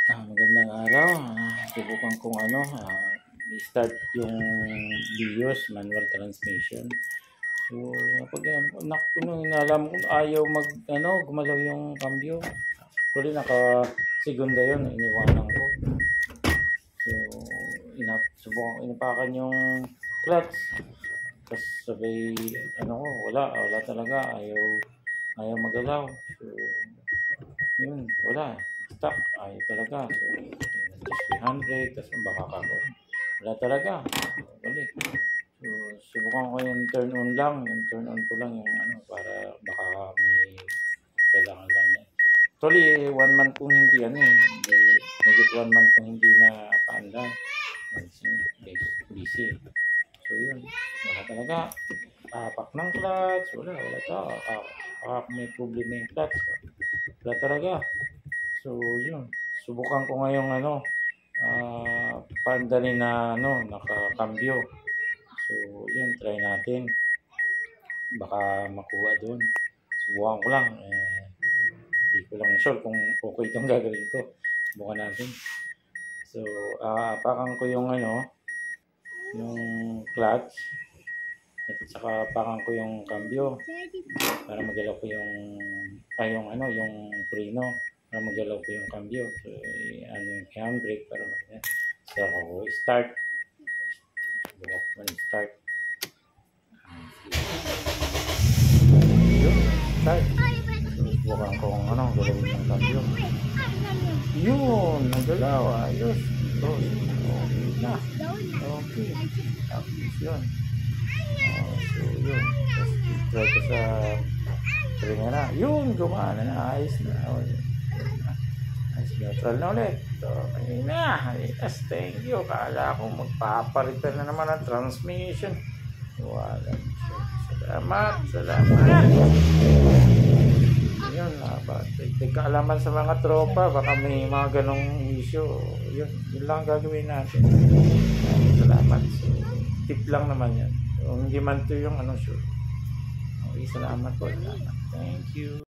Magandang araw. Subukan kong i-start yung BIOS manual transmission. So, pag inalam ko ayaw gumalaw yung cambio. Actually, naka-segunda yun, iniwanan ko. So, subukan ko inapakan yung clutch. Tapos sabay, wala talaga. Ayaw magalaw. So, yun, wala. Stuck, ayaw talaga. So, just 300, tapos baka kakot. Wala talaga. Balik. So, subukan ko yung turn on lang. Yung turn on ko lang yung para baka may kailangan lang yan. Actually, 1 month kung hindi Nagit 1 month kung hindi na paandar. Busy. So, yun. Wala talaga. Papak ng clutch. Wala to. May problema yung clutch. Wala talaga. So, yun. Subukan ko ngayong paandalin na nakakambyo. So, yun. Try natin. Baka makuha doon. Subukan ko lang. Hindi ko lang sure kung okay itong gagawin ko. Subukan natin. So, apakan ko yung clutch. At saka apakan ko yung cambio. Para magalaw ko yung preno. Para magalaw ko yung cambio. So, yung handbrake para magalaw. So, start. Subukan ko start. Start. So, subukan ko galawin yung cambio. Yun, nagalaw. Ayos. So, okay na. Okay. Tapos yun. So, yun. Tapos, try ko sa trigger na. Yun, gumana na. Ayos na. Ayos, neutral na ulit. Okay na. Yes, thank you. Kala ko magpaparepair na naman ang transmission. Wala. Salamat. Yun, kaalaman sa mga tropa. Baka may mga ganong issue. Yun lang gagawin natin. Salamat. So, tip lang naman yan. So, hindi man ito yung sure. Okay, salamat po. Salamat. Thank you.